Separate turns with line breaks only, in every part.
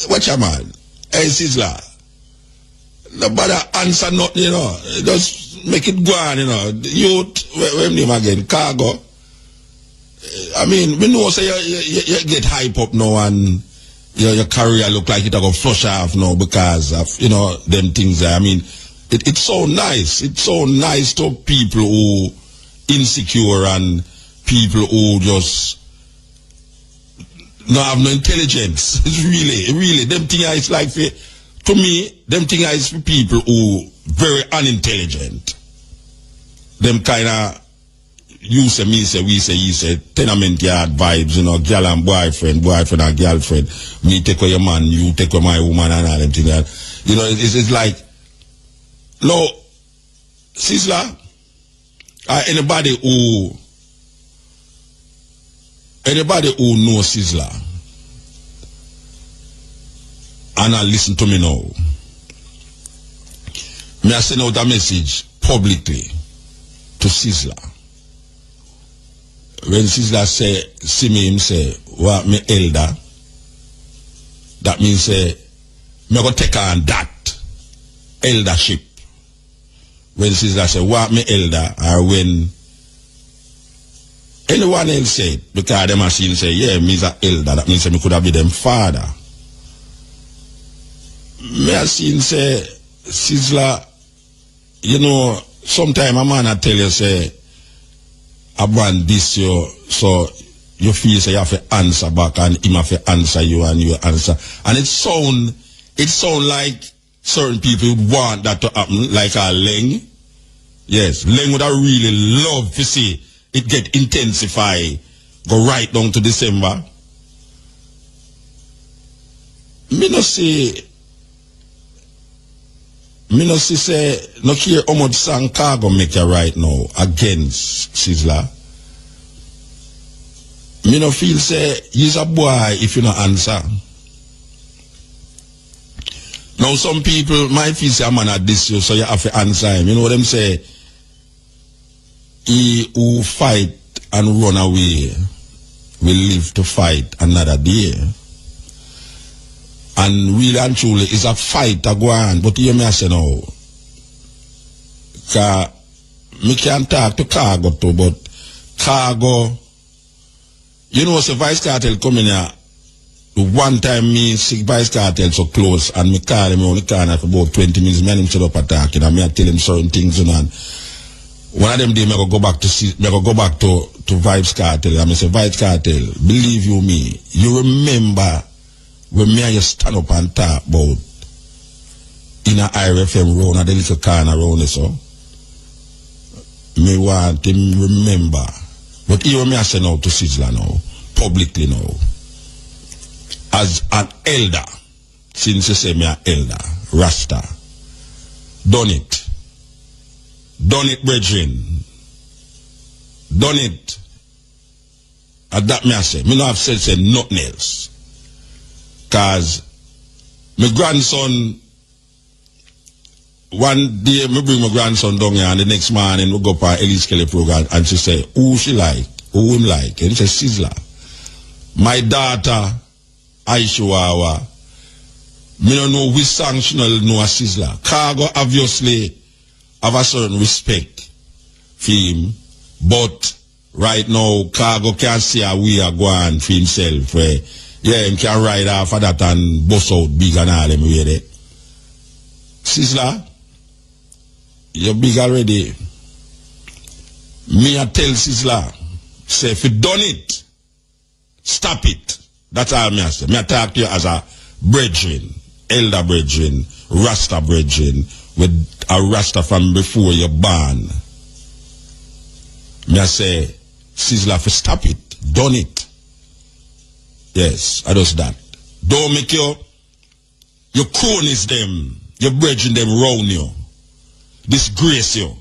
Watch your man. Hey, Sizzler. Nobody answer nothing, you know. Just make it go on, you know. Youth, where name again? Cargo. I mean, we know say you get hype up now and your career look like it a go flush off now because of, you know, them things there. I mean, it's so nice. It's so nice to people who insecure and people who just no have no intelligence. It's really them things is like to me, them things is for people who very unintelligent. Them kind of you say, me say, we say, he say, tenement yard vibes, you know, girl and boyfriend and girlfriend. Me take away your man, you take away my woman and all them things. You know, it's like, no, Sizzler, anybody who knows Sizzler, and I listen to me now, me I send out a message publicly to Sizzler. When Sizzler say, see me, him say, what me elder, that means say, me go take on that eldership. When Sizzler say, what me elder, or when anyone else say it, because them machine say, yeah, me's a elder, that means say me could have been them father. Me I seen say, Sizzler, you know, sometime a man I tell you say, I want this you, so you feel say you have to answer back and him have to answer you and you answer. And it sound like certain people would want that to happen, like a Leng. Yes, Leng would have really love to see it get intensify, go right down to December. Me no say say, no care how much song Cargo make you right now against Sizzler. Me no feel say, he's a boy if you no answer. Now some people might feel say, I'm man at this, so you have to answer him. You know what them say? He who fight and run away will live to fight another day. And really and truly, it's a fight to go on. But hear me I say now. Because me can't talk to Cargo too, but Cargo, you know, so Vice Cartel come in here, one time me see Vice Cartel so close, and me call him on the corner for about 20 minutes, me and him set up attacking, and me I tell him certain things, you know, and one of them days me go back to Vibes Cartel, and me say, Vibes Cartel, believe you me, you remember when me and you stand up and talk about in a IRFM round and the little corner around there, so me want him remember. But here me I say now to Sizzler now, publicly now, as an elder, since you say me an elder, Rasta, done it, brethren, done it. And that me I say, me no have said nothing else. Because my grandson, one day me bring my grandson down here and the next morning we go for Elise Kelly program and she say, who she like? Who him like? And she say, Sizzler. My daughter, Aishawawa, me don't know which song she don't know a Sizzler. Cargo obviously have a certain respect for him, but right now Cargo can't see how we are going for himself where yeah, him can ride off of that and bust out big and all them way there. Sizzler, you're big already. Me I tell Sizzler, say if you done it, stop it. That's all me I say. Me I talk to you as a brethren, elder brethren, Rasta brethren, with a Rasta from before you're born. Me I say, Sizzler, if you stop it, done it. Yes, I does that. Don't make your cronies them, your brethren them round you, disgrace you.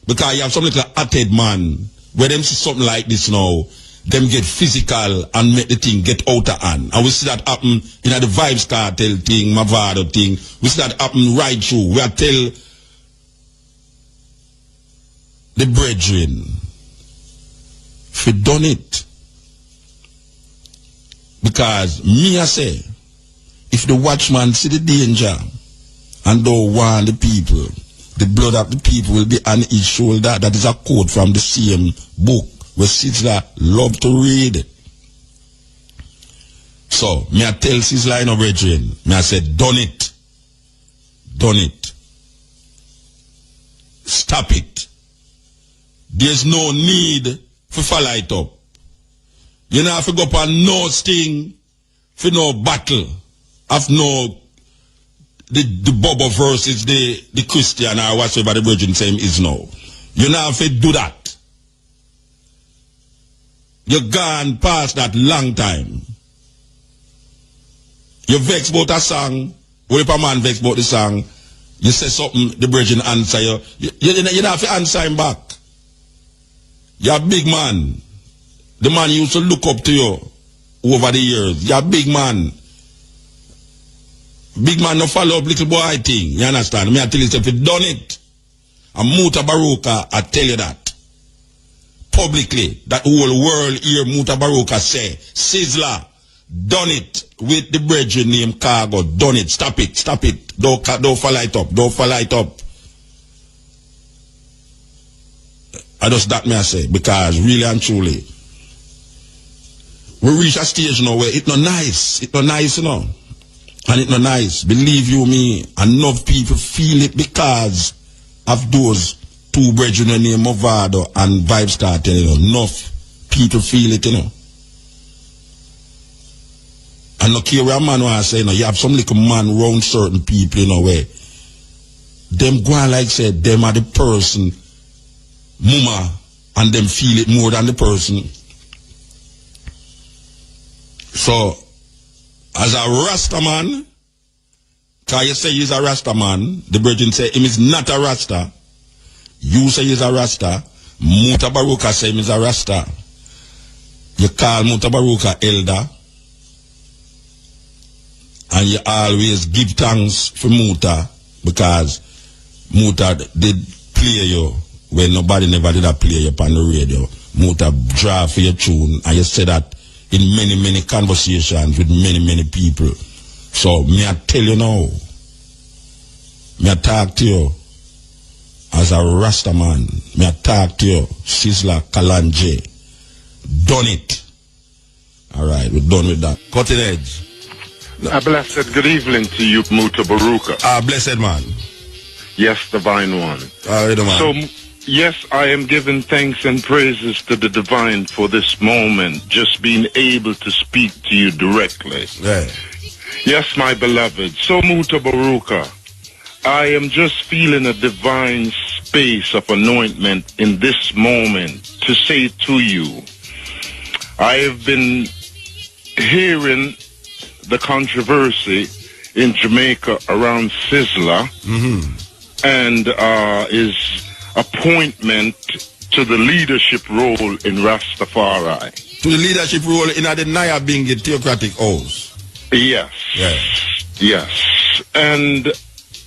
Because you have some little hearted man, where them see something like this now, them get physical and make the thing get out of hand. And we see that happen in the Vibes Cartel thing, Mavado thing. We see that happen right through. We are tell the brethren, if you done it, because me I say, if the watchman see the danger and don't warn the people, the blood of the people will be on his shoulder. That is a quote from the same book where Sizzler love to read. So, me I tell Sizzler, no brethren, me I say, done it. Done it. Stop it. There's no need for follow it up. You know, have to go up on no sting, for no battle, of no, the Bobo versus the Christian or whatsoever the virgin same is now. You know, have to do that. You're gone past that long time. You vex about a song, or if a man vex about the song, you say something, the virgin answer you. You don't have to answer him back. You're a big man. The man used to look up to you over the years. You're a big man. Big man no follow up little boy thing. You understand? Me I tell you, if you done it, and Mutabaruka, I tell you that. Publicly, that whole world here, Mutabaruka say, Sizzler, done it with the brethren named Cargo. Done it. Stop it. Stop it. Don't follow it up. Don't follow it up. I just that me I say, because really and truly, we reach a stage now where it's not nice. It's not nice, you know. And it's not nice. Believe you me, enough people feel it because of those two brethren named Movado and Vibes Cartel, you know. Enough people feel it, you know. And look here where a man was saying, you know, you have some little man around certain people, you know, where them go on like say, them are the person, mama, and them feel it more than the person. So, as a Rasta man, because you say he's a Rasta man, the brethren say him is not a Rasta. You say he's a Rasta. Mutabaruka say him is a Rasta. You call Mutabaruka elder. And you always give thanks for Muta, because Muta did play you when nobody never did play you on the radio. Muta draw for your tune, and you say that in many conversations with many people. So me I tell you now, me I talk to you as a Rasta man. Me I talk to you, Sizzler Kalanje. Done it. Alright, we're done with that. Cutting edge.
A blessed good evening to you, Mutabaruka.
Blessed man.
Yes, divine one.
Man.
So, yes, I am giving thanks and praises to the divine for this moment, just being able to speak to you directly.
Yeah.
Yes, my beloved. So, Mutabaruka, I am just feeling a divine space of anointment in this moment to say to you, I have been hearing the controversy in Jamaica around Sizzler and his appointment to the leadership role in Rastafari.
To the leadership role in the Naya being the Theocratic house.
Yes. Yes. And,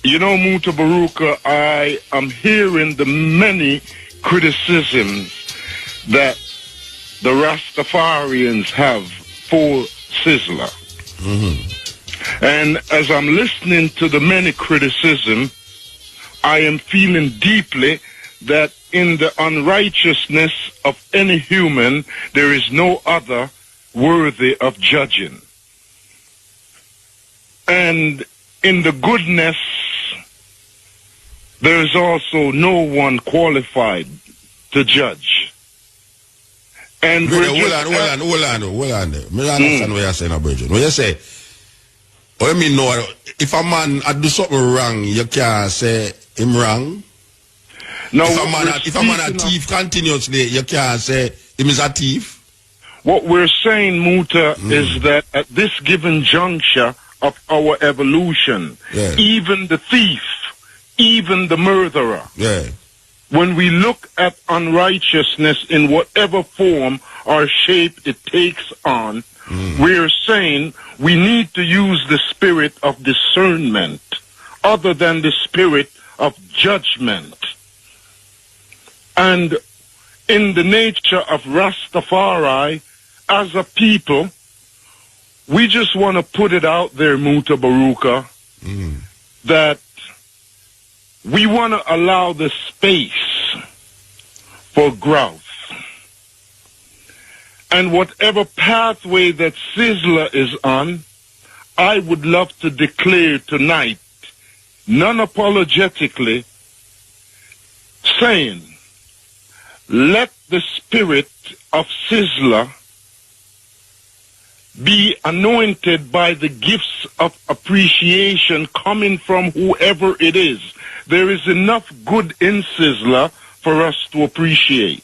you know, Mutabaruka, I am hearing the many criticisms that the Rastafarians have for Sizzler. And as I'm listening to the many criticism, I am feeling deeply that in the unrighteousness of any human, there is no other worthy of judging. And in the goodness, there is also no one qualified to judge. And
hold on. Me understand what you're saying, Bridget. When you say, what I mean, no, if a man do something wrong, you can't say him wrong.
No,
if a man a thief continuously, you can't say him is a thief.
What we're saying, Muta, is that at this given juncture of our evolution, even the thief, even the murderer, when we look at unrighteousness in whatever form or shape it takes on, we're saying we need to use the spirit of discernment other than the spirit of judgment. And in the nature of Rastafari, as a people, we just want to put it out there, Mutabaruka, that we want to allow the space for growth. And whatever pathway that Sizzler is on, I would love to declare tonight, non-apologetically, saying, let the spirit of Sizzler be anointed by the gifts of appreciation coming from whoever it is. There is enough good in Sizzler for us to appreciate.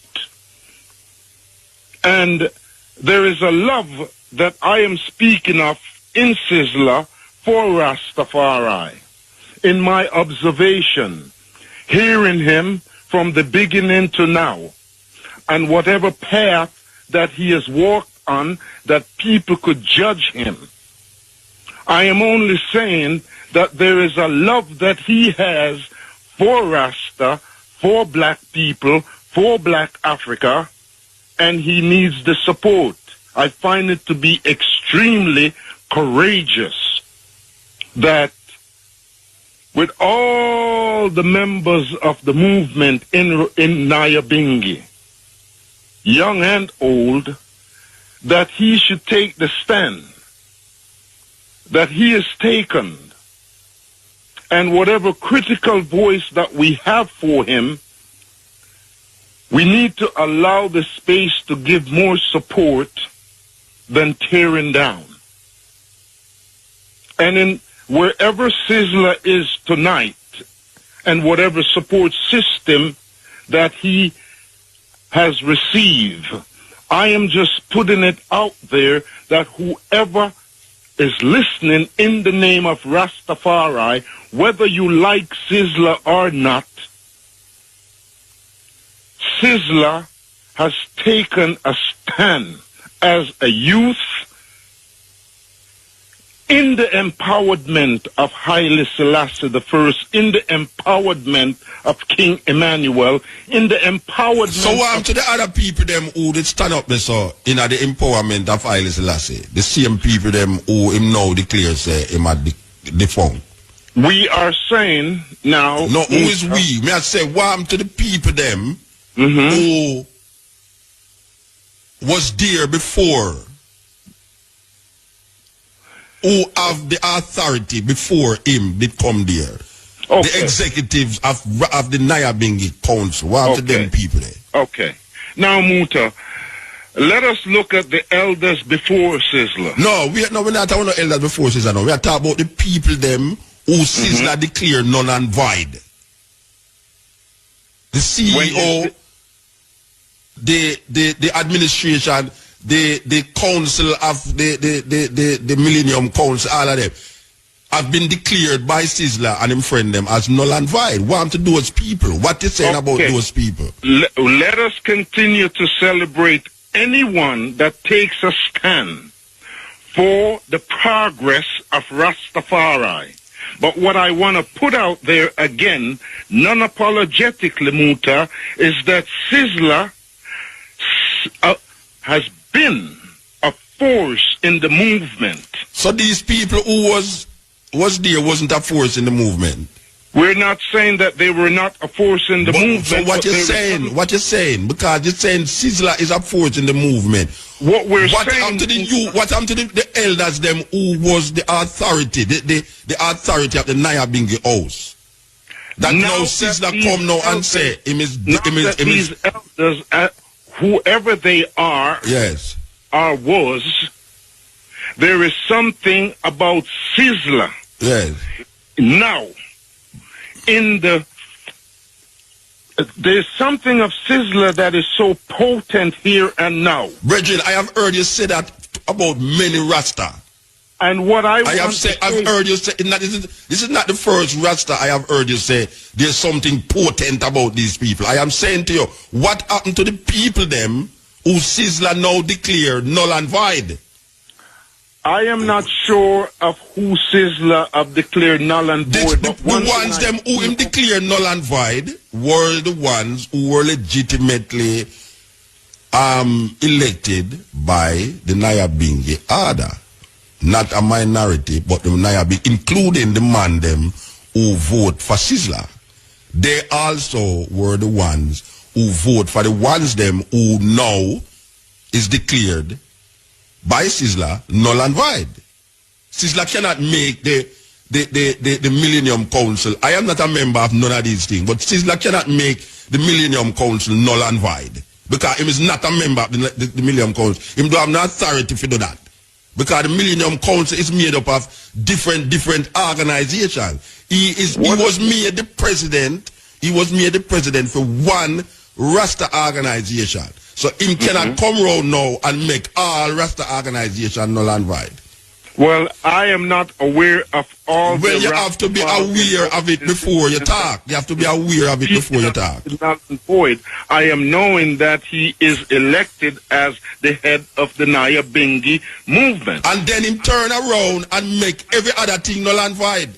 And there is a love that I am speaking of in Sizzler for Rastafari. In my observation, hearing him from the beginning to now, and whatever path that he has walked on that people could judge him, I am only saying that there is a love that he has for Rasta, for black people, for black Africa, and he needs the support. I find it to be extremely courageous that with all the members of the movement in Nyabingi, young and old, that he should take the stand that he has taken, and whatever critical voice that we have for him, we need to allow the space to give more support than tearing down. And in wherever Sizzler is tonight, and whatever support system that he has received, I am just putting it out there that whoever is listening in the name of Rastafari, whether you like Sizzler or not, Sizzler has taken a stand as a youth in the empowerment of Haile Selassie I, in the empowerment of King Emmanuel, in the empowerment.
So to the other people them who did stand up this in the empowerment of Haile Selassie, the same people them who him now declares him at the phone.
We are saying now.
No, who is we? May I say to the people them who was there before, who have the authority before him did come there. Okay. The executives of the Nyabingi Council. To them people there.
Okay. Now, Muta, let us look at the elders before Sizzler.
No, we're not talking about elders before Sizzler. No, we are talking about the people them who Sizzler declared null and void. The CEO, the administration, the council of the Millennium Council, all of them have been declared by Sizzler and him friend them as null and void. What to those people? What you saying about those people?
Let us continue to celebrate anyone that takes a stand for the progress of Rastafari. But what I want to put out there again, non-apologetically, Muta, is that Sizzler has been a force in the movement.
So these people who was there wasn't a force in the movement?
We're not saying that they were not a force in the movement.
So what you're saying? What you're saying? Because you're saying Sizzler is a force in the movement.
What saying?
What happened to the elders them who was the authority, the authority of the Nyabingi house? That now Sizzler come now and say
these elders, whoever they are,
yes,
or was, there is something about Sizzler.
Yes.
Now, there's something of Sizzler that is so potent here and now.
Brethren, I have heard you say that about many Rasta.
And what I've
heard you say, this is not the first Rasta I have heard you say there's something potent about these people. I am saying to you, what happened to the people them who Sizzler now declared null and void?
I am not sure of who Sizzler have declared null and void.
The ones them who him declared null and void were the ones who were legitimately elected by the Nyabingi order. not a minority, but the Naya Bingi, including the man them who vote for Sizzler. They also were the ones who vote for the ones them who now is declared by Sizzler null and void. Sizzler cannot make the Millennium Council. I am not a member of none of these things, but Sizzler cannot make the Millennium Council null and void. Because he is not a member of the Millennium Council. He don't have no authority to do that. Because the Millennium Council is made up of different organizations. He was made the president. He was made the president for one Rasta organization. So he cannot come around now and make all Rasta organization null and void.
Well, I am not aware of all.
Well, you have to be aware of it before you talk. You have to be aware of it before you talk.
Not void. I am knowing that he is elected as the head of the Naya Bingi movement.
And then him turn around and make every other thing null and void.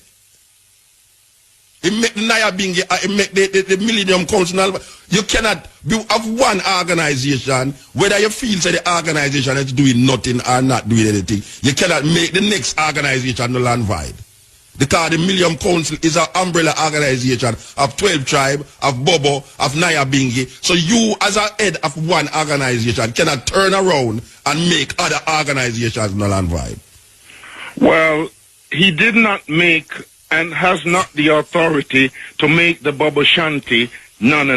He make the Naya Bingi, he make the Millennium Council null. You cannot have one organization, whether you feel that the organization is doing nothing or not doing anything. You cannot make the next organization null and void. Because the Millennium Council is an umbrella organization of 12 tribes, of Bobo, of Naya Bingi. So you, as a head of one organization, cannot turn around and make other organizations null and void.
Well, he did not make and has not the authority to make the Bobo Shanti none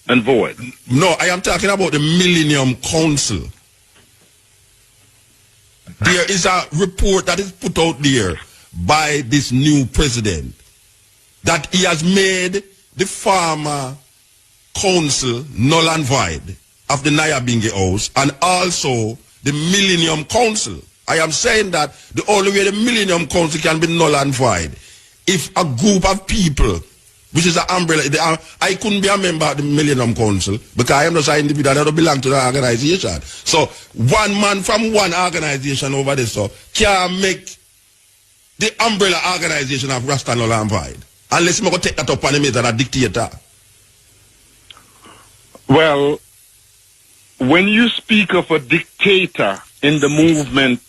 and void.
No, I am talking about the Millennium Council. There is a report that is put out there by this new president that he has made the former council null and void of the Naya Bingi House and also the Millennium Council. I am saying that the only way the Millennium Council can be null and void if a group of people, which is an umbrella, I couldn't be a member of the Millennium Council because I am not an individual that don't belong to the organization. So one man from one organization over there so can make the umbrella organization of Rasta null and void. Unless we go take that up and make that a dictator.
Well, when you speak of a dictator in the movement,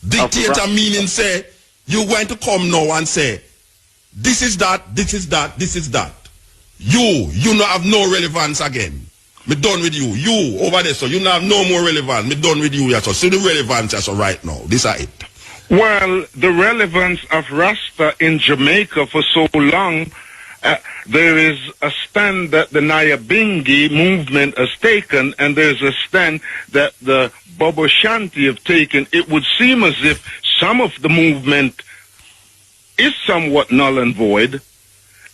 dictator meaning say you're going to come now and say this is that, this is that, this is that. You not have no relevance again. Me done with you. You over there, so you not have no more relevance. Me done with you, yes. So see the relevance, yes, so right now. This is it.
Well, the relevance of Rasta in Jamaica for so long, there is a stand that the Naya Bingi movement has taken, and there's a stand that the Bobo Shanti have taken. It would seem as if some of the movement is somewhat null and void.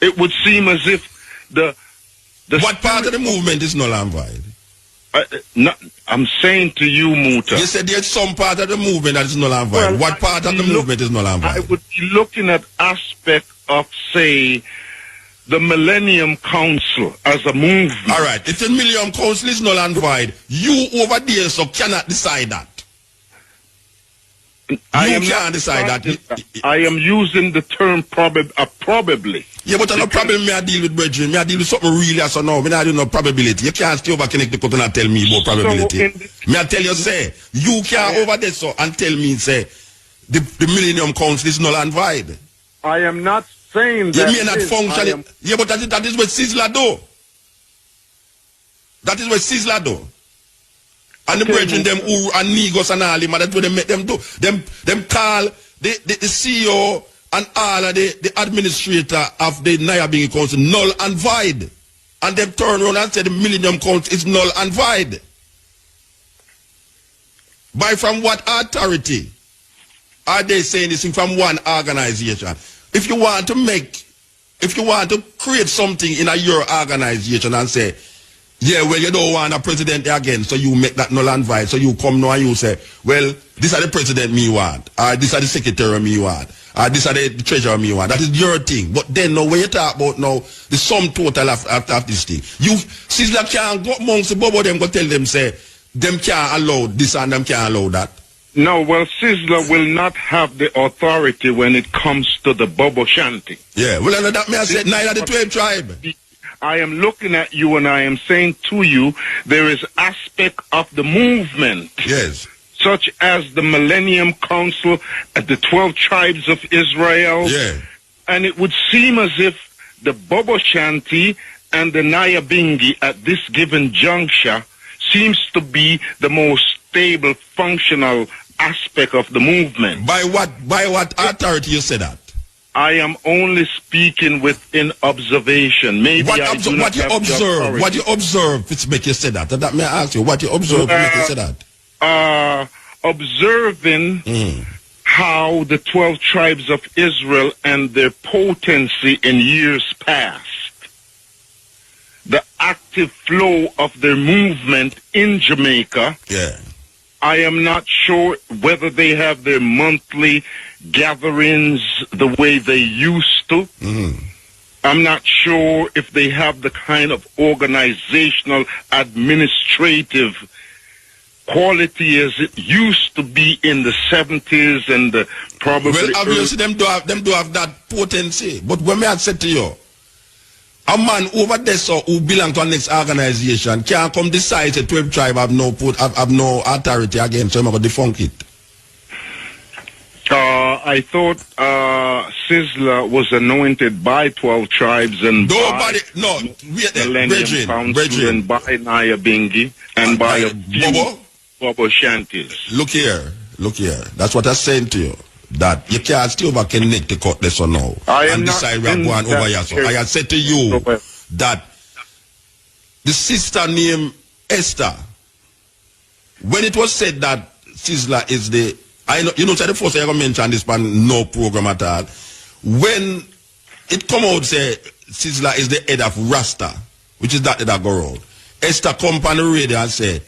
It would seem as if the
what part of the movement is null and void?
I'm saying to you, Muta.
You said there's some part of the movement that is null and void. Well, what part of the movement is null and void?
I would be looking at aspect of, say, the Millennium Council as a movement.
All right. If the Millennium Council is null and void, you over there so cannot decide that. I can't decide that.
I am using the term probably.
Yeah, but no problem me I deal with brethren. Me I deal with something really so now. Me I do no probability. You can't stay over connect the cut and tell me about probability. Me I tell you say, you can't over there so and tell me say the Millennium Council is null and void.
I am not saying that.
You may not function. Yeah, but that is what Sizzler do. That is what Sizzler do. And the brethren them who and Negos and all them, that's what they make them do. Them call the CEO and all of the administrator of the Naya Bingi Council null and void. And them turn around and say the Millennium Council is null and void. By from what authority are they saying this from one organization? If you want to create something in your organization and say, yeah, well, you don't want a president again, so you make that null and void. So you come now and you say, well, this is the president me want, or this is the secretary me want, or this is the treasurer me want. That is your thing. But then now, when you talk about now, the sum total of this thing, you, Sizzler can't go amongst the Bobo, them go tell them, say, them can't allow this and them can't allow that.
No, well, Sizzler will not have the authority when it comes to the Bobo Shanti.
Yeah, well, that may I said, neither the 12 tribe.
I am looking at you and I am saying to you, there is aspect of the movement.
Yes.
such as the Millennium Council and the 12 tribes of Israel.
Yeah.
And it would seem as if the Bobo Shanti and the Nyabingi at this given juncture seems to be the most stable, functional aspect of the movement.
By what authority you say that?
I am only speaking within observation. Maybe
What
you
observe, it's make you say that. That may I ask you, what you observe to make you say that?
Observing how the 12 tribes of Israel and their potency in years past, the active flow of their movement in Jamaica.
Yeah.
I am not sure whether they have their monthly gatherings the way they used to. I'm not sure if they have the kind of organizational, administrative quality as it used to be in the 70s and the probably...
Well, obviously, them do have that potency. But when I said to you, a man over there who belong to a next organization can't come decide that 12 tribe have no authority against him or defunct it.
I thought Sizzler was anointed by 12 tribes and
nobody,
by Millennium Council and by Nyabingi and by a few Bobo Shanties.
Look here. That's what I'm saying to you. That you can't still connect the cut this or no. And decide we are going over here. So I had said to you that the sister named Esther, when it was said that Sizzler is the, I know, you know, the first I ever mentioned this man, no program at all. When it come out say Sizzler is the head of Rasta, which is that go road. Esther come on the radio and say,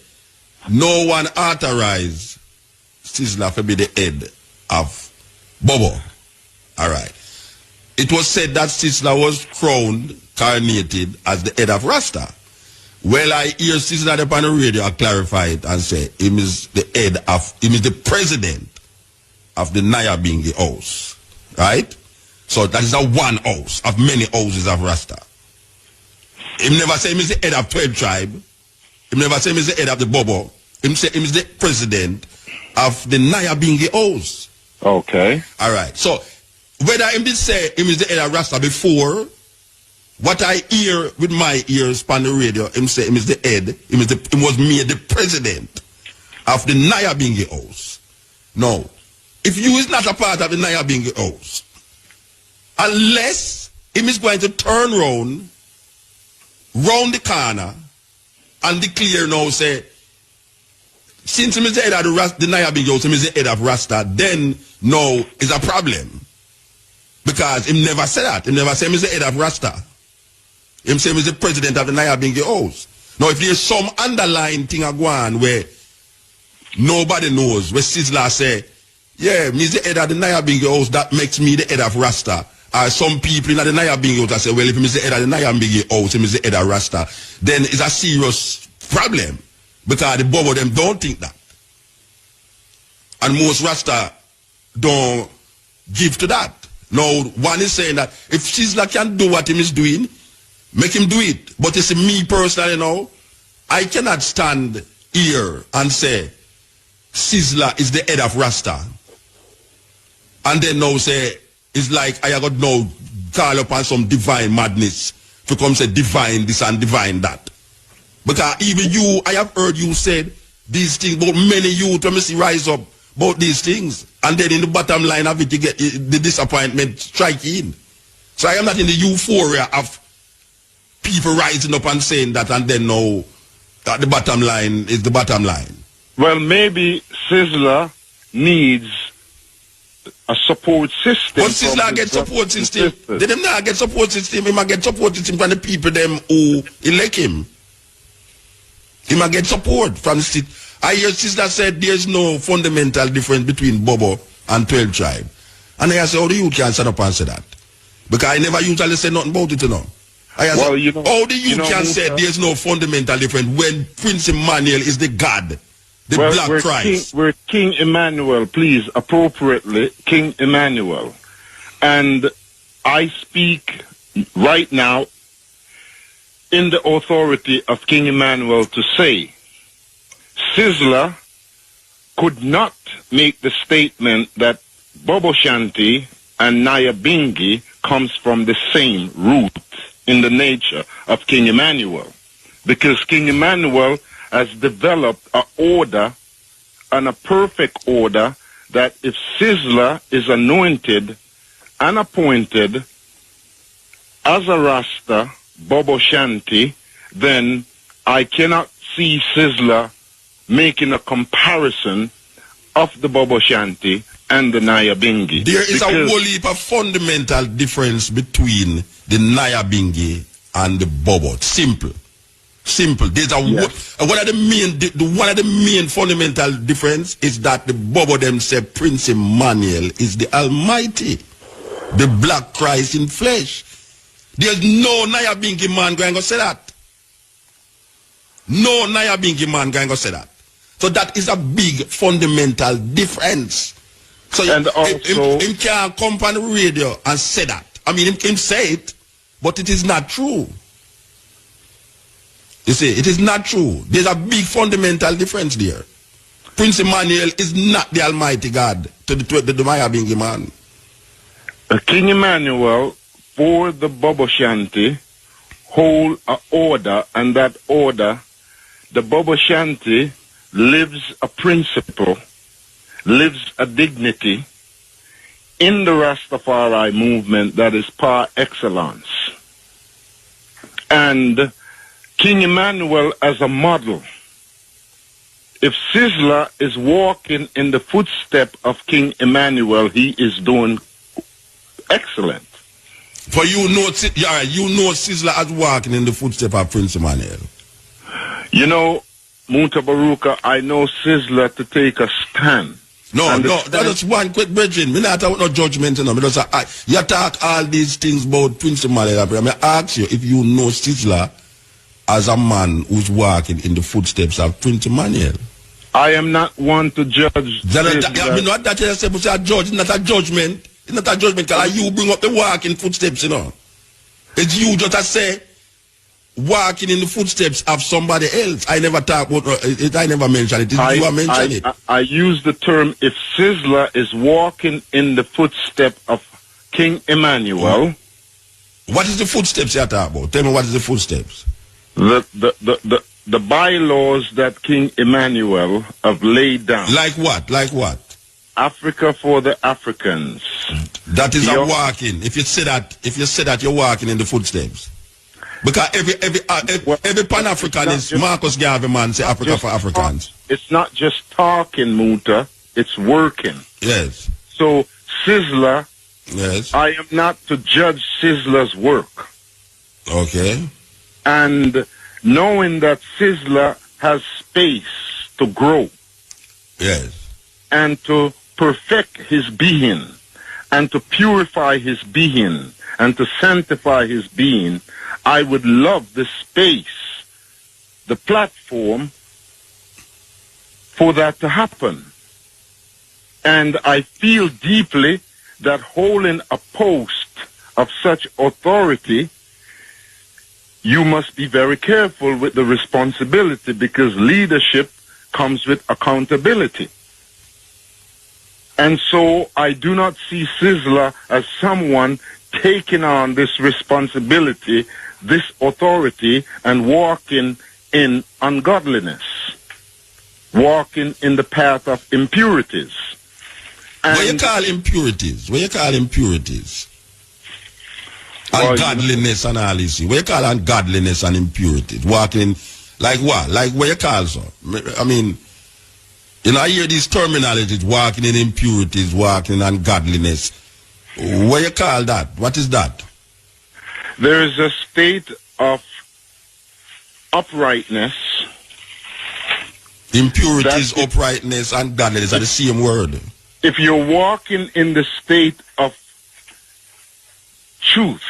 no one authorized Sizzler to be the head of Bobo. Alright. It was said that Sizzler was crowned, coronated as the head of Rasta. Well, I hear Sizzler on the radio clarify it and say him is the president of the Nyabingi house. Right? So that is a one house of many houses of Rasta. Him never say him is the head of 12 tribe. Him never say him is the head of the Bobo. Him say him is the president of the Nyabingi house.
Okay.
Alright. So whether him did say him is the head of Rasta before, what I hear with my ears on the radio, him say him is the head, him was made the president of the Nyabingi house. No. If you is not a part of the Nyabingi house, unless him is going to turn round the corner and declare now, say, since him is the head of the Nyabingi house, him is the head of Rasta, then no is a problem. Because him never said that. Him never said him is the head of Rasta. Him say him is the president of the Nyabingi house. Now if there's some underlying thing going on where nobody knows, where Sizzler say, yeah, me is the head of the Nyabingi house, that makes me the head of Rasta. Or some people in the Nyabingi house say, well, if him is the head of the Nyabingi house, him is the head of Rasta, then it's a serious problem. Because the Bobo them don't think that. And most Rasta don't give to that. Now, one is saying that if Sizzler can do what him is doing, make him do it. But you see, me personally now, I cannot stand here and say Sizzler is the head of Rasta. And then now say, it's like I got now call upon some divine madness to come say divine this and divine that. Because even you, I have heard you said these things, but many youth, when we see rise up about these things, and then in the bottom line of it, you get the disappointment striking. So I am not in the euphoria of people rising up and saying that, and then now that the bottom line is the bottom line.
Well, maybe Sizzler needs a support system.
But Sizzler get support system. They them not get support system. He might get support system from the people them who elect him. He might get support from the state. I hear Sizzler said there's no fundamental difference between Bobo and 12 tribe. And I say, how do you can stand up and say that? Because I never usually say nothing about it, you know. Well, you know, how do you can say there's no fundamental difference when Prince Emmanuel is the God, the Black Christ?
We're King Emmanuel, please, appropriately, King Emmanuel. And I speak right now in the authority of King Emmanuel to say, Sizzler could not make the statement that Bobo Shanti and Nyabingi comes from the same root in the nature of King Emmanuel. Because King Emmanuel has developed an order and a perfect order that if Sizzler is anointed and appointed as a Rasta, Bobo Shanti, then I cannot see Sizzler making a comparison of the Bobo Shanti and the Nyabingi.
There is a whole heap of fundamental difference between the Nyabingi and the Bobo. Simple. There's one of the main fundamental difference is that the Bobo them say Prince Emmanuel is the Almighty, the Black Christ in flesh. There's no Nyabingi man going to say that. No Nyabingi man going to say that. So that is a big fundamental difference. So
and also,
him can't come on the radio and say that. I mean, him say it, but it is not true. You see, it is not true. There's a big fundamental difference there. Prince Emmanuel is not the Almighty God to the Nyabingi man.
King Emmanuel, for the Bobo Shanti, hold an order, and that order, the Bobo Shanti lives a principle, lives a dignity in the Rastafari movement that is par excellence. And King Emmanuel as a model. If Sizzler is walking in the footstep of King Emmanuel, he is doing excellent.
For you know Sizzler as walking in the footstep of Prince Emmanuel.
You know, Mutabaruka, I know Sizzler to take a stand.
No, that is one quick bridging. Me not talk no judgment, you know. You talk all these things about Prince Emmanuel. I ask you if you know Sizzler as a man who's walking in the footsteps of Prince Emmanuel.
I am not one to judge.
Not that you say, but a judge, it's not a judgment. It's not a judgment because you bring up the walking footsteps, you know. It's you just to say walking in the footsteps of somebody else. I never talk about it. I never mention it. You are mentioning it.
I use the term if Sizzler is walking in the footstep of King Emmanuel.
What is the footsteps you talk about? Tell me what is the footsteps.
The bylaws that King Emmanuel have laid down.
Like what? Like what?
Africa for the Africans.
That is a walking. If you say that, you're walking in the footsteps. Because every Pan-Africanist, Marcus Garvey man say Africa for Africans.
It's not just talking, Muta. It's working.
Yes.
So Sizzler.
Yes.
I am not to judge Sizzler's work.
Okay.
And knowing that Sizzler has space to grow.
Yes.
And to perfect his being, and to purify his being, and to sanctify his being, I would love the space, the platform for that to happen. And I feel deeply that holding a post of such authority, you must be very careful with the responsibility, because leadership comes with accountability. And so I do not see Sizzler as someone taking on this responsibility, this authority, and walking in ungodliness, walking in the path of impurities. And
what you call impurities? What you call impurities? Ungodliness and all this. What you call ungodliness and impurities? Walking, like what? Like what you call so? I mean, you know, I hear these terminologies, walking in impurities, walking in ungodliness. What you call that? What is that?
There is a state of uprightness.
Impurities, uprightness, and godliness are the same word.
If you're walking in the state of truth.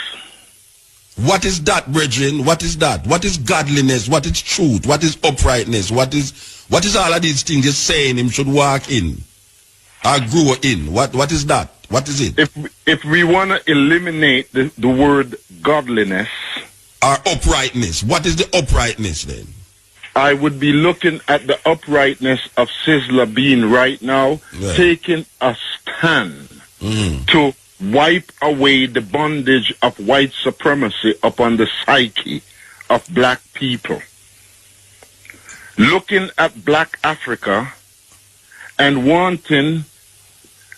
What is that, brethren? What is that? What is godliness? What is truth? What is uprightness? What is all of these things you're saying him should walk in or grow in? What is that? What is it?
If we want to eliminate the word godliness
or uprightness, what is the uprightness then?
I would be looking at the uprightness of Sizzler being right now, taking a stand to wipe away the bondage of white supremacy upon the psyche of black people. Looking at black Africa and wanting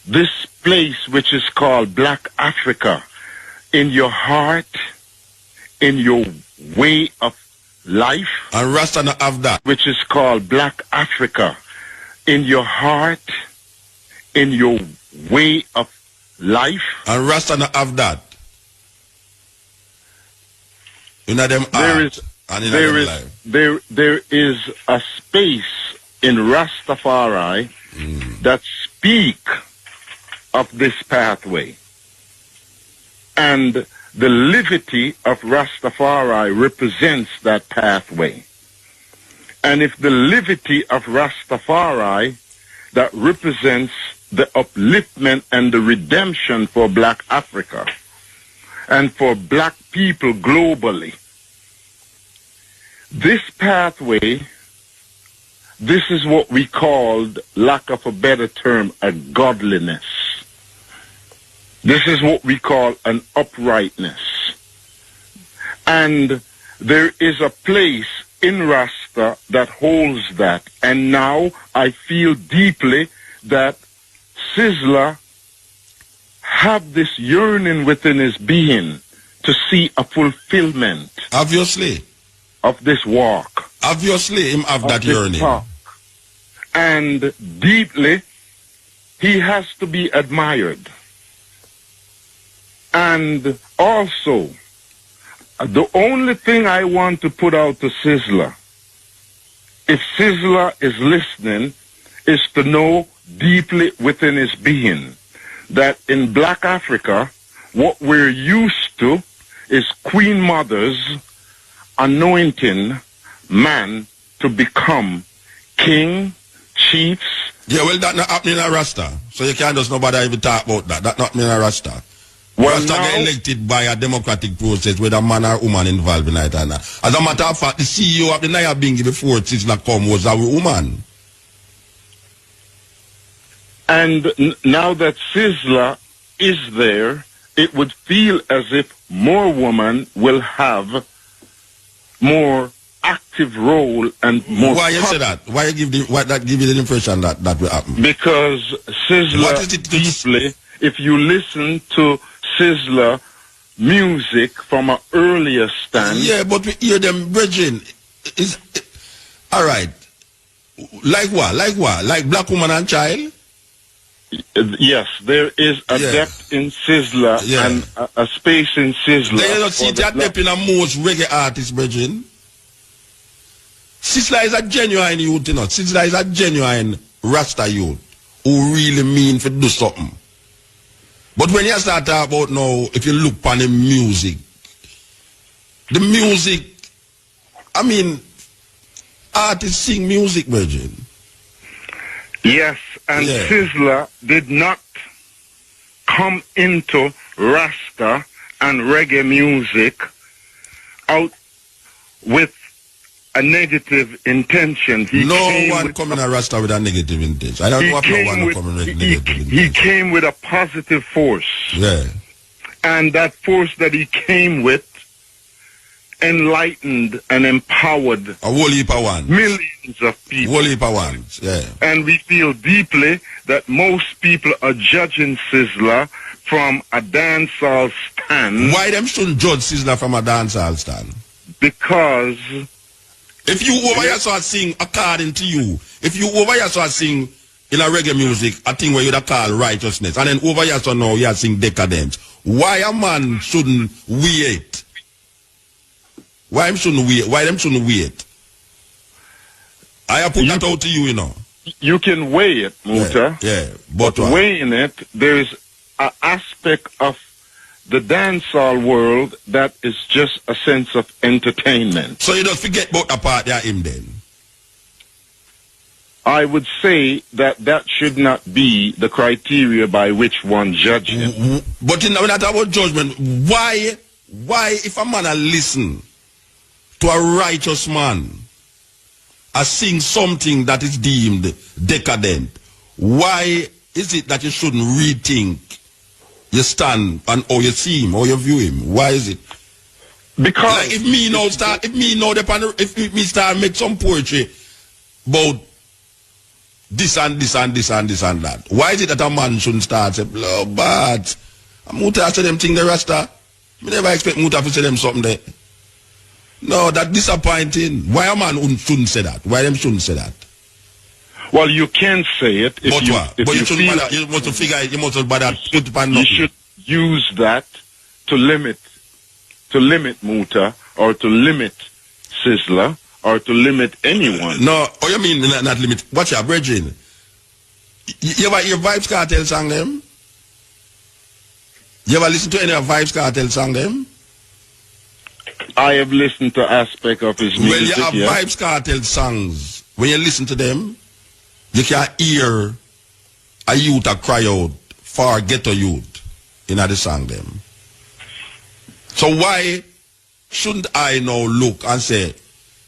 this place which is called Black Africa in your heart, in your way of life.
And Rasta not have that.
Which is called Black Africa in your heart, in your way of life.
And Rasta not have that. In them heart and in them life.
There is a space in Rastafari that speak of this pathway. And the livity of Rastafari represents that pathway. And if the livity of Rastafari that represents the upliftment and the redemption for black Africa and for black people globally, this pathway, this is what we called, lack of a better term, a godliness. This is what we call an uprightness. And there is a place in Rasta that holds that. And now I feel deeply that Sizzler have this yearning within his being to see a fulfillment.
Obviously.
Of this walk.
Obviously, him have that yearning.
Talk. And deeply, he has to be admired. And also, the only thing I want to put out to Sizzler, if Sizzler is listening, is to know deeply within his being that in black Africa, what we're used to is queen mothers anointing man to become king, chiefs.
Yeah, well, that not happening in Rasta. So you can't just nobody even talk about that. That not happening in Rasta. Well, Rasta get elected by a democratic process with a man or woman involved in it. As a matter of fact, the CEO of the Naya Bingi before Sizzler come was a woman.
And now that Sizzler is there, it would feel as if more women will have more active role and more.
Why you say that? Why you give you the impression that that will happen?
Because Sizzler deeply, if you listen to Sizzler music from an earlier stand.
Yeah, but we hear them brethren. All right. Like what? Like what? Like black woman and child?
Yes, there is a depth in Sizzler and a space in Sizzler.
They don't see that depth in a most reggae artist, brethren. Sizzler is a genuine youth, you know. Sizzler is a genuine Rasta youth who really mean to do something. But when you start talking about now, if you look upon the music, I mean, artists sing music, virgin.
Yes, and Sizzler did not come into Rasta and reggae music out with a negative intention.
No one coming to Rasta with a negative intention. I don't know no one coming with negative intention.
He came with a positive force.
Yeah.
And that force that he came with enlightened and empowered
a whole heap of ones.
Millions of people.
Whole heap of ones, yeah.
And we feel deeply that most people are judging Sizzler from a dancehall stand.
Why them shouldn't judge Sizzler from a dancehall stand?
Because
if you over here start sing according to you, if you over here start sing in a reggae music, a thing where you'd call righteousness, and then over here so now you sing decadence, why a man shouldn't wait? Why them shouldn't wait? Why them shouldn't wait? I put that out to you, you know.
You can weigh it, Muta.
Yeah,
but weighing it, there's an aspect of the dancehall world that is just a sense of entertainment.
So you don't forget about the part there him then?
I would say that that should not be the criteria by which one judges him.
But when I talk about judgment, why if a man listen to a righteous man sing something that is deemed decadent, why is it that you shouldn't rethink your stand and how you see him, how you view him? Why is it?
Because
like if me start make some poetry about this and this and this and this and that, why is it that a man shouldn't start say, blood bad? Muta say them thing the Rasta. I never expect Muta to say them something there. No, that's disappointing. Why a man shouldn't say that? Why them shouldn't say that?
Well, you can say it if
but
you,
what?
if
but
you feel
bother, you must figure it, you must bother put upon nothing.
You should use that to limit Muta or to limit Sizzler or to limit anyone.
No, what you mean not limit? Watch your brethren. You ever hear Vibes Cartel song them? You ever listen to any of Vibes Cartel song them?
I have listened to aspect of his music.
When you have Vibes Cartel songs, when you listen to them, you can hear a youth a cry out for ghetto youth in the song them. So why shouldn't I now look and say,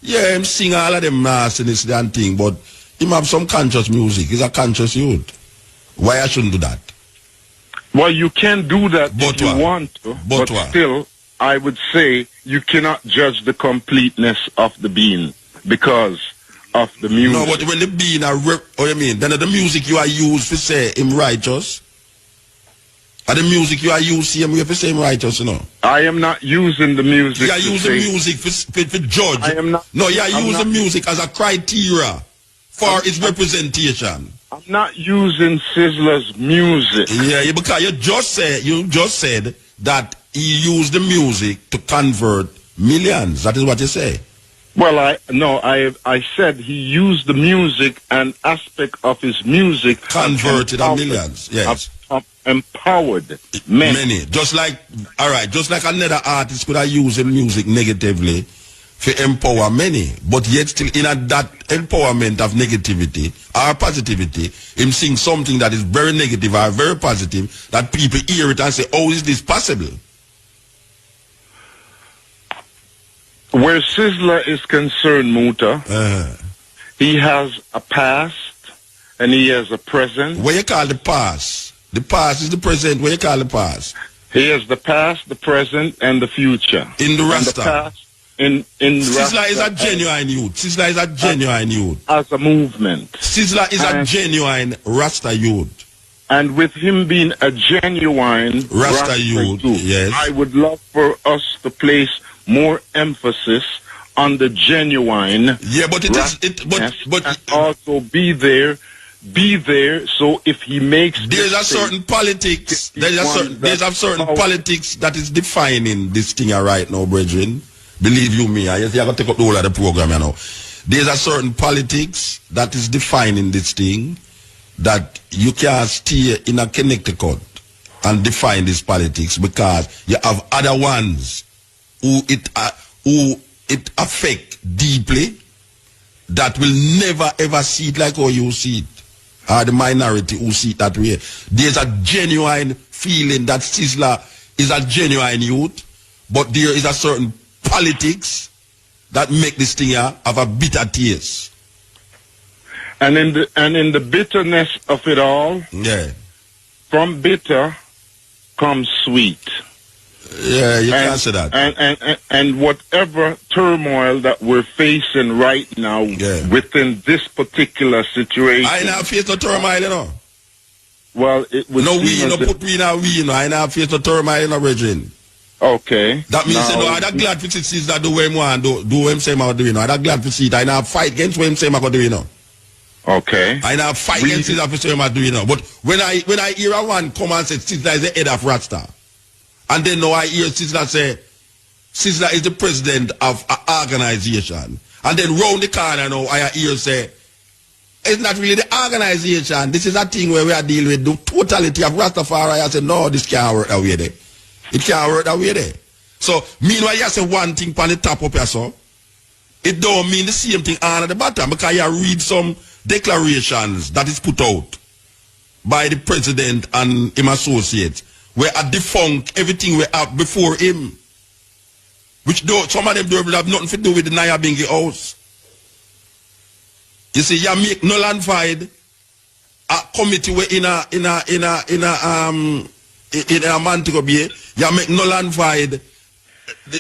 yeah, him sing all of them nastiness and thing, but him have some conscious music. He's a conscious youth. Why I shouldn't do that?
Well, you can do that
but
if you want to, but still, I would say you cannot judge the completeness of the being because of the music.
No, but when the being are you mean? Then the music you are used to say him righteous. And the music you are using him, you have to say him righteous, you know.
I am not using the music.
You are using music for judge.
I am not.
No, you are using music as a criteria for its representation.
I'm not using Sizzler's music.
Yeah, because you just said that he used the music to convert millions. That is what you say.
Well, I said he used the music and aspect of his music
converted a millions. Yes.
Empowered many.
Just like another artist could have used the music negatively to empower many, but yet still in that empowerment of negativity or positivity, him sing something that is very negative or very positive, that people hear it and say, oh, is this possible?
Where Sizzler is concerned, Muta, he has a past and he has a present.
What you call the past? The past is the present. What you call the past?
He has the past, the present, and the future.
In the Rasta.
The past, in
Sizzler is a genuine youth. Sizzler is a genuine youth.
As a movement.
Sizzler is a genuine Rasta youth.
And with him being a genuine
Rasta youth, yes.
I would love for us to place more emphasis on the genuine.
Yeah, but
and also be there. So if he makes,
there's a certain politics. There's a certain politics that is defining this thing right now, brethren. Believe you me, I just have to take up the whole of the program, you know. There's a certain politics that is defining this thing, that you can't stay in a Connecticut and define this politics, because you have other ones who it affect deeply, that will never ever see it like how you see it, or the minority who see it that way. There's a genuine feeling that Sizzler is a genuine youth, but there is a certain politics that make this thing have a bitter taste.
And in the bitterness of it all,
yeah,
from bitter comes sweet.
Yeah, you can't say that.
And whatever turmoil that we're facing right now within this particular situation,
I not face no turmoil, you know.
Well, it was
no we, no put me in a we, you know. I not face no turmoil, you know, Virgin.
Okay.
That means, you know, I'm glad to see that do what him want, do him say I do, you know. I'm glad to see it. I not fight against what him say I do, you know.
Okay.
I now fight against Sizzler for saying I do, you know. But when I hear a one come and say Sizzler is the head of Rasta, and then now I hear Sizzler say Sizzler is the president of an organization, and then round the corner now I hear say it's not really the organization. This is a thing where we are dealing with the totality of Rastafari. I say no, this can't work that way there. It can't work that way there. So meanwhile you say one thing on the top up here, so it don't mean the same thing on the bottom, because you read some declarations that is put out by the president and him associates, where a defunct everything we have before him, which some of them don't have nothing to do with the Nyabingi house. You see, you make null and void a committee where in a Mantico Bay, you make null and void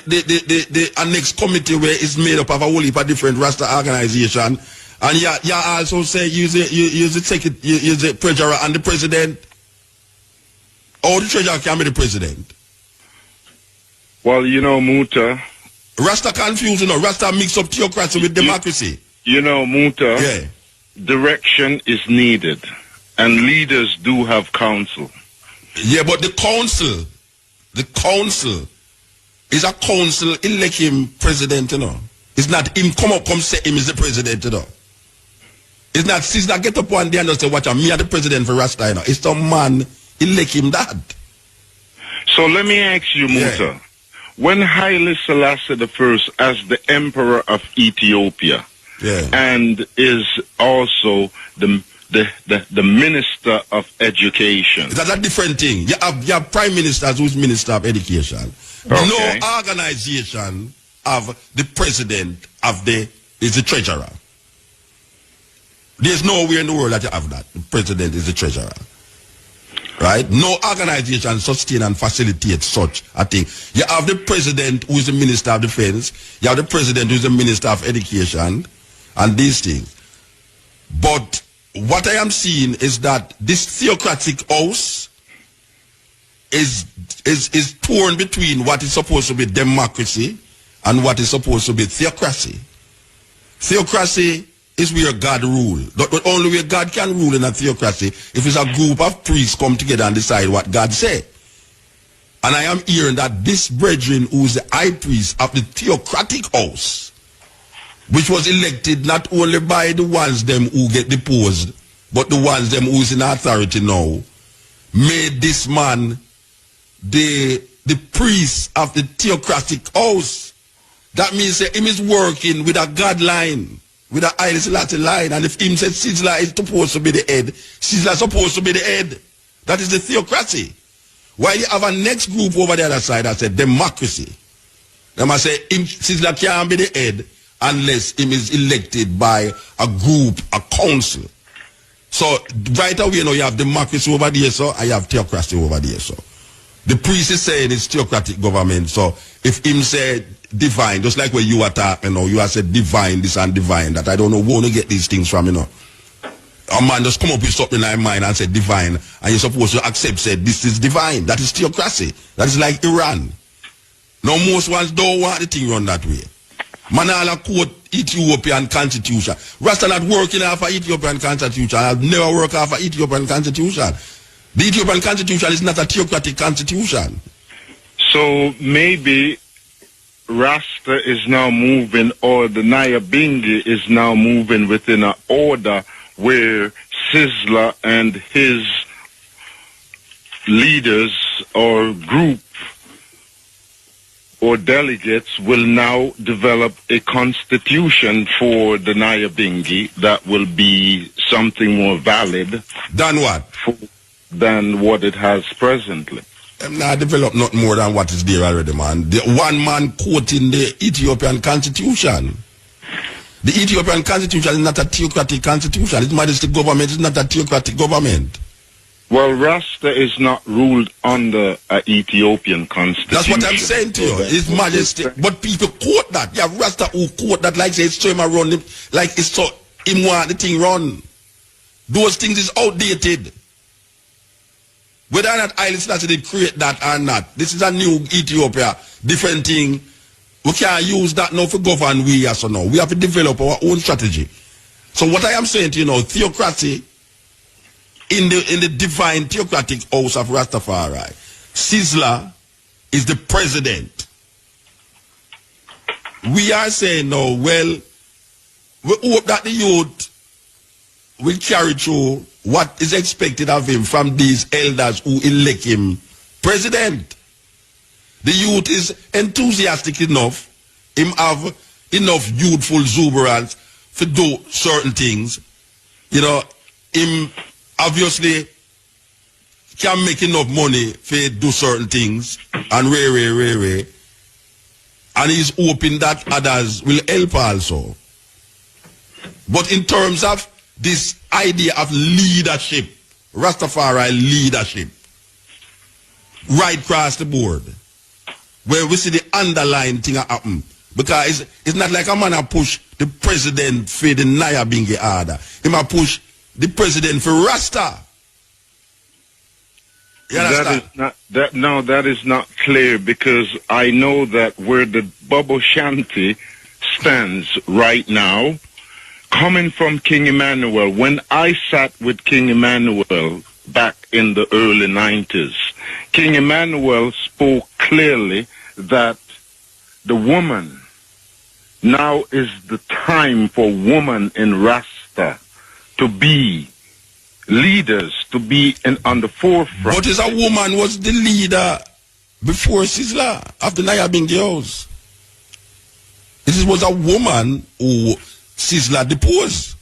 the next committee where it's made up of a whole heap of different Rasta organization, and you also say use the treasurer and the president, or the treasurer can be the president.
Well, you know, Muta,
Rasta confused, you know. Rasta mix up theocracy with democracy.
You know, Muta,
yeah.
Direction is needed, and leaders do have counsel.
Yeah, but the council is a council elect him president, you know. It's not him come say him is the president, you know. It's not Sizzler get up one day and say, watch, me are the president for Rasta, you know. It's some man elect him that.
So let me ask you, Muta. Yeah. When Haile Selassie I, as the emperor of Ethiopia, yeah, and is also the minister of education.
That's a different thing. You have prime ministers who's minister of education. Okay. No organization of the president is the treasurer. There's nowhere in the world that you have that. The president is the treasurer. Right? No organization sustain and facilitate such a thing. You have the president who is the minister of defense. You have the president who is the minister of education. And these things. But what I am seeing is that this theocratic house is torn between what is supposed to be democracy and what is supposed to be theocracy. Theocracy is where God rules. But only where God can rule in a theocracy if it's a group of priests come together and decide what God say. And I am hearing that this brethren who is the high priest of the theocratic house, which was elected not only by the ones them who get deposed, but the ones them who is in authority now, made this man the priest of the theocratic house. That means that him is working with a God line, with a Haile Selassie line, and if him said Sizzler is supposed to be the head, Sizzler is supposed to be the head. That is the theocracy. While you have a next group over the other side that said democracy. They must say Sizzler can't be the head unless him is elected by a group, a council. So right away, you know, you have democracy over there, so I have theocracy over there, so. The priest is saying it's theocratic government, so if him say divine, just like when you attack, you know, you have said divine this and divine that, I don't know where to get these things from, you know. A man just come up with something in mind and say divine, and you're supposed to accept, say this is divine. That is theocracy. That is like Iran. Now most ones don't want the thing run that way. Manala quote Ethiopian constitution. Rasta not working off of Ethiopian constitution. I've never worked off of Ethiopian constitution. The Ethiopian constitution is not a theocratic constitution.
So maybe Rasta is now moving, or the Nyabingi is now moving within an order where Sizzler and his leaders or group or delegates will now develop a constitution for the Nyabingi that will be something more valid
than what?
Than what it has presently.
Not develop not more than what is there already, man. The one man quoting the Ethiopian constitution. The Ethiopian constitution is not a theocratic constitution. Its majestic government is not a theocratic government.
Well, Rasta is not ruled under an Ethiopian constitution.
That's what I'm saying to you. His majesty. But people quote that. You have Rasta who quote that like say it's so him around him, like it's so him want the thing run. Those things is outdated. Whether or not Haile Selassie did create that or not, this is a new Ethiopia, different thing. We can't use that now for govern we, yes or no. We have to develop our own strategy. So what I am saying to you now, theocracy in the divine theocratic house of Rastafari, Sizzler is the president. We are saying now, well, we hope that the youth will carry through what is expected of him from these elders who elect him president. The youth is enthusiastic enough, him have enough youthful exuberance to do certain things. You know, him obviously can make enough money to do certain things and and he's hoping that others will help also. But in terms of this idea of leadership, Rastafari leadership, right across the board, where we see the underlying thing happen. Because it's not like a man a push the president for the Nyabinghi order. He might push the president for Rasta. You understand?
That is not clear, because I know that where the Bubble Shanty stands right now, coming from King Emmanuel, when I sat with King Emmanuel back in the early 90s, King Emmanuel spoke clearly that the woman, now is the time for women in Rasta to be leaders, to be on the forefront.
But as a woman was the leader before Sizzler of the Nyabinghi house. This was a woman who Sizzler deposed.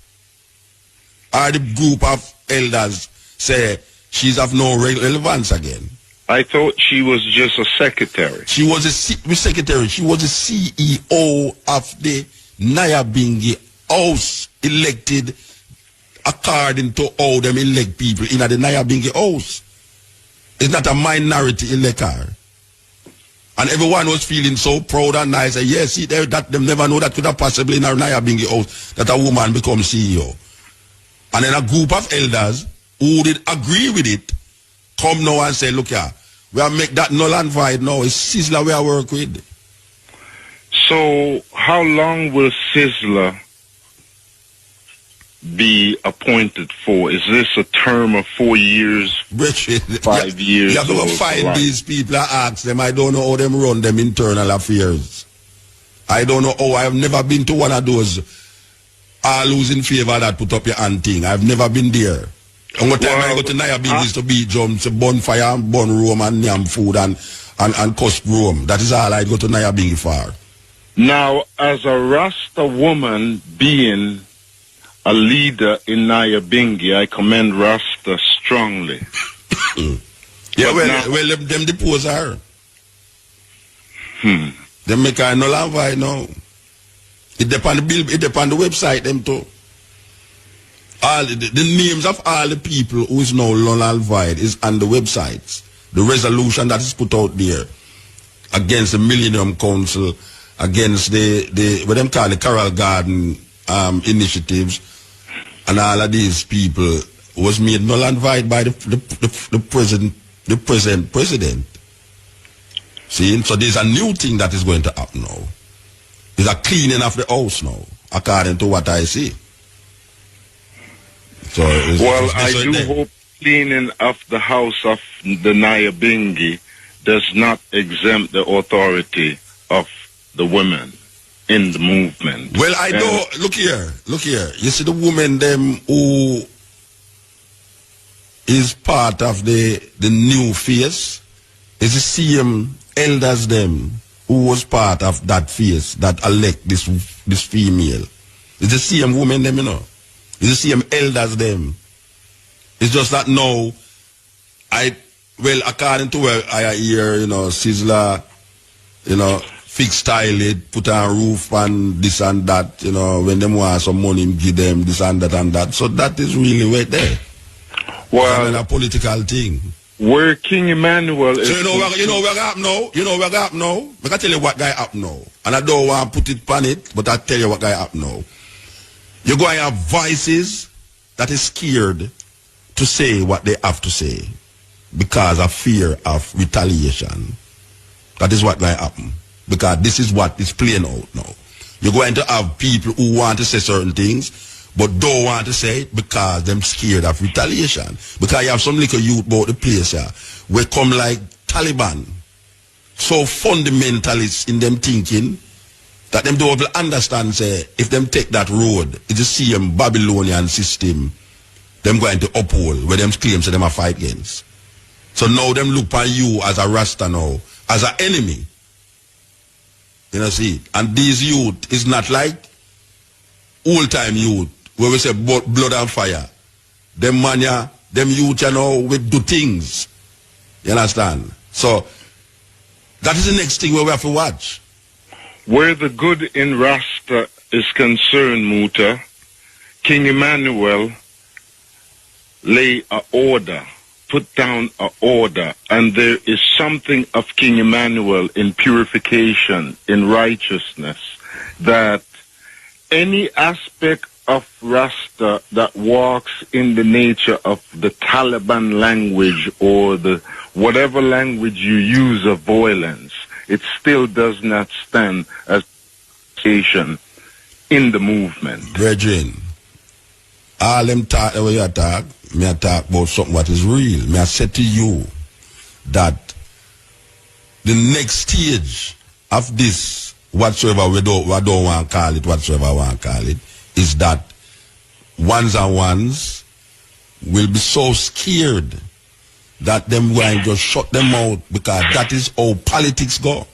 Or the group of elders say she's of no relevance again.
I thought she was just a secretary.
She was a secretary. She was the CEO of the Nyabinghi house, elected according to how them elect people in the Nyabinghi house. It's not a minority elect her. And everyone was feeling so proud and nice. And yes, see, that them never know that could have possibly in our Nyabinghi house that a woman becomes CEO. And then a group of elders who did agree with it come now and say, look here, we have make that null and void now. It's Sizzler we are work with.
So how long will Sizzler be appointed for? Is this a term of 4 years, 5 years?
You have to find these people and ask them. I don't know how them run them internal affairs. I don't know how. I have never been to one of those all who's in favor that put up your hand thing. I've never been there. And what time I go to Nyabinghi is to beat drums, to burn fire, burn room and yam food and cuss room. That is all I go to Nyabinghi for.
Now, as a Rasta woman being a leader in Nyabinghi, I commend Rasta strongly.
Yeah, well, them depose her. Them make her null and void now. It depend on the bill, it depend on the website, them too. All the names of all the people who is now null and void is on the websites. The resolution that is put out there against the Millennium Council, against the what them call the Carroll Garden initiatives, and all of these people was made null and void by the present president. See, so there's a new thing that is going to happen now. There's a cleaning of the house now, according to what I see. So
I do hope cleaning of the house of the Nyabinghi does not exempt the authority of the women in the movement.
Well, I know. Look here. You see the women them who is part of the new face is the same elders them who was part of that face that elect this female. It's the same women them, you know. It's the same elders them. It's just that now, according to where I hear, you know, Sizzler, you know, fix tile it, put on roof and this and that, you know, when them want some money, give them this and that and that. So that is really right there. Well, a political thing.
Where King Emmanuel is...
So you know where I up now? You know where I up now? I can tell you what guy up now. And I don't want to put it on it, but I tell you what guy up now. You're going to have voices that is scared to say what they have to say because of fear of retaliation. That is what going to happen. Because this is what is playing out now. You're going to have people who want to say certain things but don't want to say it because they're scared of retaliation. Because you have some little youth about the place here where come like Taliban, so fundamentalist in them thinking that them don't understand, say, if them take that road, it's the same Babylonian system them going to uphold where them claim say them a fight against. So now them look at you as a Rasta now, as an enemy. You know, see, and these youth is not like old-time youth, where we say blood and fire. Them mania, them youth, you know, we do things. You understand? So, that is the next thing where we have to watch.
Where the good in Rasta is concerned, Muta, King Emmanuel lay a order, put down a order, and there is something of King Emmanuel in purification, in righteousness, that any aspect of Rasta that walks in the nature of the Taliban language or the whatever language you use of violence, it still does not stand as in the movement.
Brethren, all them talk the way you talk, me I talk about something what is real. Me I say to you that the next stage of this, whatsoever we don't want to call it, whatsoever I want to call it, is that ones and ones will be so scared that them going to just shut them out, because that is how politics go.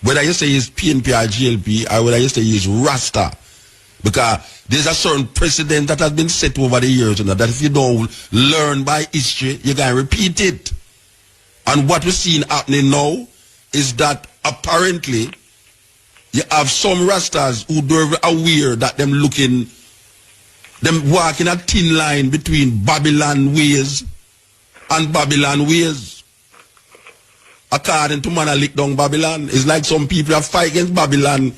Whether you say it's PNP or GLP, or whether you say it's Rasta, because there's a certain precedent that has been set over the years, that if you don't learn by history, you're going to repeat it. And what we're seeing happening now is that apparently you have some Rastas who are aware that them walking a thin line between Babylon ways and Babylon ways. According to man a lick down Babylon, it's like some people have fight against Babylon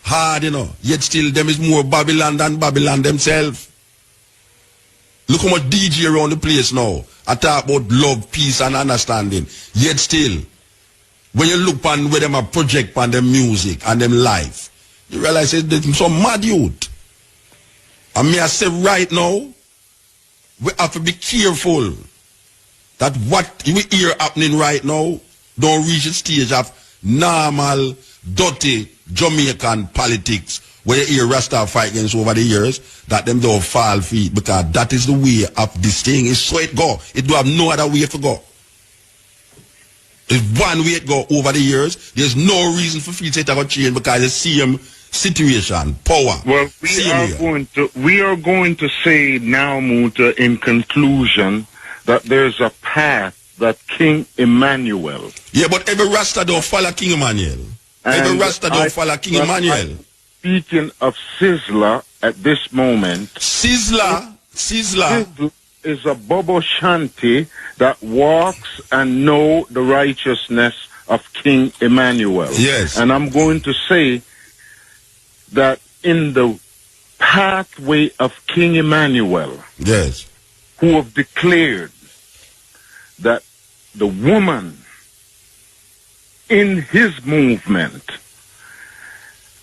hard, you know, yet still them is more Babylon than Babylon themselves. Look how much DJ around the place now. I talk about love, peace and understanding. Yet still, when you look on where them a project on them music and them life, you realize there's some mad youth. And me I say right now, we have to be careful that what we hear happening right now don't reach the stage of normal, dirty Jamaican politics where you hear Rasta fight against over the years, that them don't fall feet, because that is the way of this thing. It's so it go. It do have no other way to go. It's one way it go over the years. There's no reason for feet to change, because the same situation, power.
Well, we are going to say now, Muta, in conclusion, that there's a path that King Emmanuel.
Yeah, but every Rasta don't follow King Emmanuel. Every Rasta don't follow King Emmanuel.
Speaking of Sizzler at this moment.
Sizzler
is a Bobo Shanti that walks and know the righteousness of King Emmanuel.
Yes.
And I'm going to say that in the pathway of King Emmanuel,
yes,
who have declared that the woman in his movement,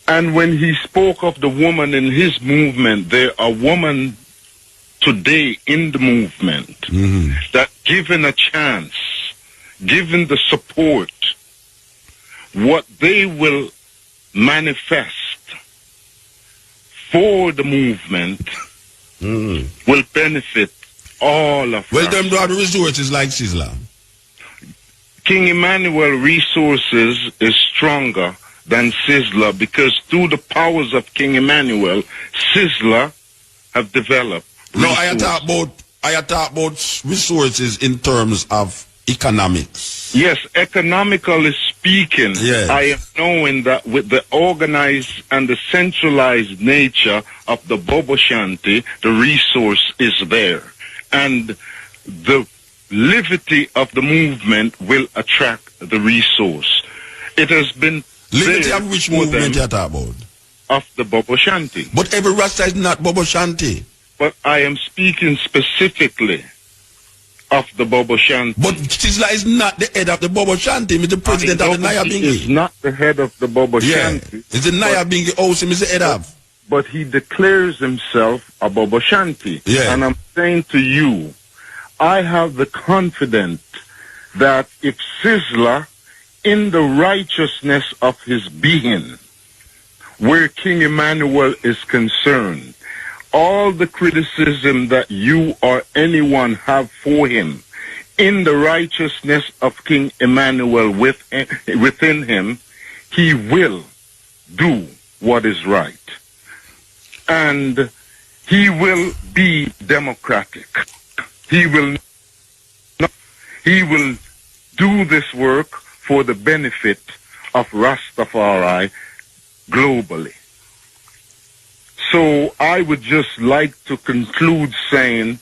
and when he spoke of the woman in his movement, there are women today in the movement that given a chance, given the support, what they will manifest for the movement will benefit all of us.
Well, them do have resources like Sizzler.
King Emmanuel resources is stronger than Sizzler, because through the powers of King Emmanuel, Sizzler have developed resources.
No, I talk about resources in terms of economics.
Yes, economically speaking,
yes.
I am knowing that with the organized and the centralized nature of the Bobo Shanti, the resource is there. And the liberty of the movement will attract the resource. It has been
liberty of which movement you talk about?
Of the Bobo Shanti.
But every Rasta is not Bobo Shanti.
But I am speaking specifically of the Bobo Shanti.
But Sizzler is not the head of the Bobo Shanti. He's the president of the Nyabinghi.
He is not the head of the Bobo Shanti.
It's the Nyabinghi house. He's the head of.
But he declares himself a Bobo Shanti.
Yeah.
And I'm saying to you, I have the confidence that if Sizzler, in the righteousness of his being, where King Emmanuel is concerned, all the criticism that you or anyone have for him, in the righteousness of King Emmanuel within him, he will do what is right. And he will be democratic. He will do this work for the benefit of Rastafari globally. So I would just like to conclude saying,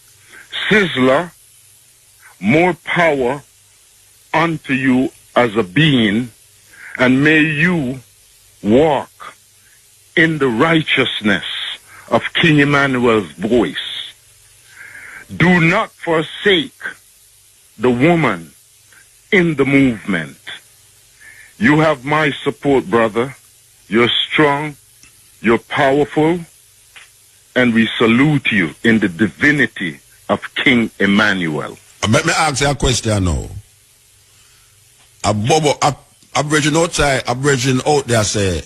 Sizzler, more power unto you as a being, and may you walk in the righteousness of King Emmanuel's voice. Do not forsake the woman in the movement. You have my support, brother. You're strong, you're powerful, and we salute you in the divinity of King Emmanuel.
Let me ask you a question now. A Virgin outside, a Virgin out there say,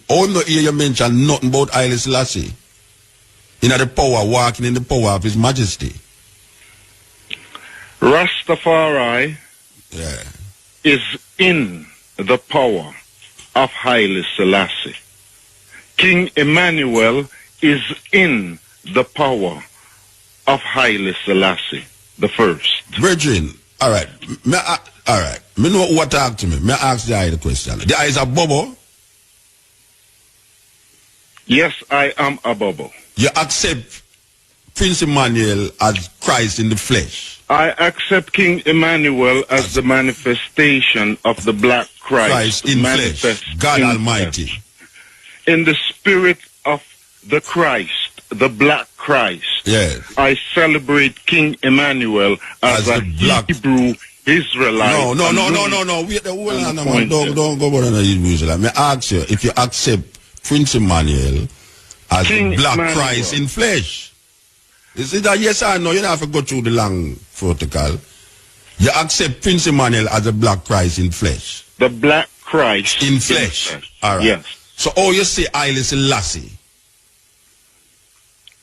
oh, no, hear you mention nothing about Haile Selassie. In the power, walking in the power of His Majesty.
Rastafari is in the power of Haile Selassie. King Emmanuel is in the power of Haile Selassie the first.
Virgin, all right. All right. Me know what talk to me. Me ask the eye the question. The eye is a bubble.
Yes, I am a bubble.
You accept Prince Emmanuel as Christ in the flesh.
I accept King Emmanuel as the manifestation of the black Christ
in flesh. God Almighty.
In the spirit of the Christ, the black Christ.
Yes.
I celebrate King Emmanuel as a
black
Hebrew Israelite.
No. Wait, don't go about the Hebrew Israelite. Me ask you if you accept Prince Emmanuel as
King
the black
Emmanuel.
Christ in flesh. Is it that yes or no? You don't have to go through the long protocol. You accept Prince Emmanuel as a black Christ in flesh.
The black Christ
in flesh. All right.
Yes.
So, you say Haile Selassie?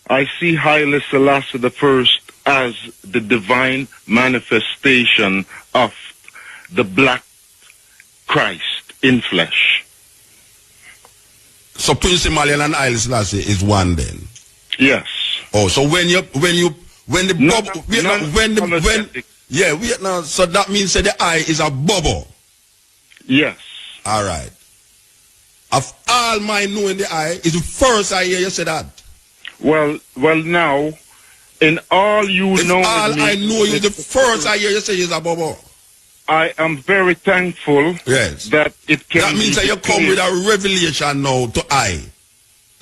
I see Haile Selassie the first as the divine manifestation of the black Christ in flesh.
So Prince Emmanuel and Haile Selassie is one then?
Yes.
Oh, so so that means that the eye is a bubble.
Yes.
All right. Of all my knowing the eye is the first I hear you say that.
Well now, in all you know,
all I know you the first I hear you say is a bubble.
I am very thankful.
Yes.
That it can.
That means that you come with a revelation now to I.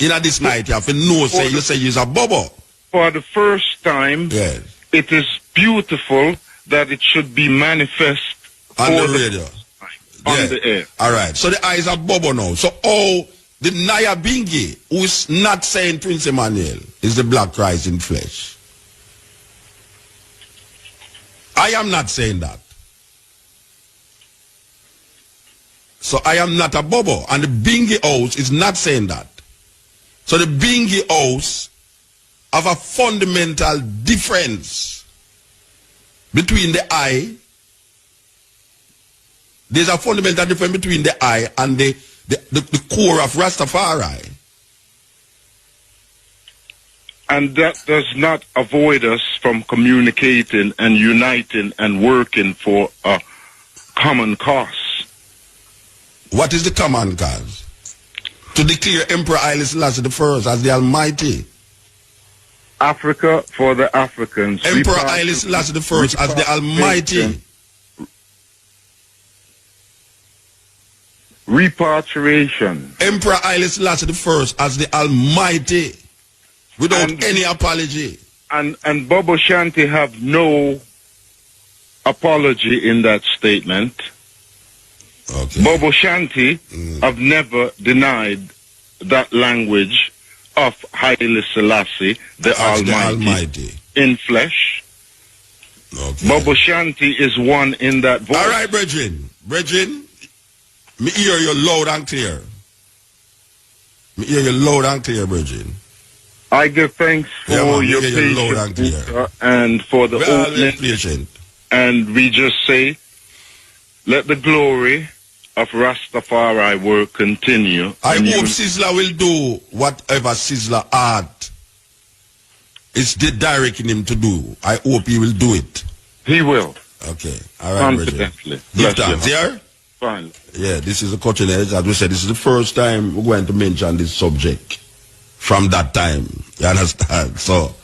In this night, you have to know, say you say it's a bubble.
For the first time,
yes.
It is beautiful that it should be manifest
on the radio.
On the air.
All right. So the eye is a bubble now. So the Naya Bingi, who is not saying Prince Emmanuel, is the black Christ in flesh. I am not saying that. So I am not a bubble. And the Bingi house is not saying that. So the Bingi house have a fundamental difference between the eye. There's a fundamental difference between the eye and the core of Rastafari.
And that does not avoid us from communicating and uniting and working for a common cause.
What is the common cause? To declare Emperor Haile Selassie I as the Almighty.
Africa for the Africans.
Emperor Haile Selassie I as the Almighty.
Repatriation.
Emperor Haile Selassie I as the Almighty. Without any apology.
And Bobo Shanti have no apology in that statement.
Okay.
Bobo Shanti have never denied that language of Haile Selassie, the Almighty, in flesh.
Okay.
Bobo Shanti is one in that voice.
All right, Brethren, me hear you loud and clear. Me hear you loud and clear, Brethren.
I give thanks for your patience and for the opening. And we just say, let the glory of Rastafari work continue.
I hope Sizzler will do whatever Sizzler art is directing him to do. I hope he will do it.
He will.
Okay. All right,
confidently.
Give thanks. Here?
Fine.
Yeah, this is a cutting edge. As we said, this is the first time we're going to mention this subject. from that time. You understand? So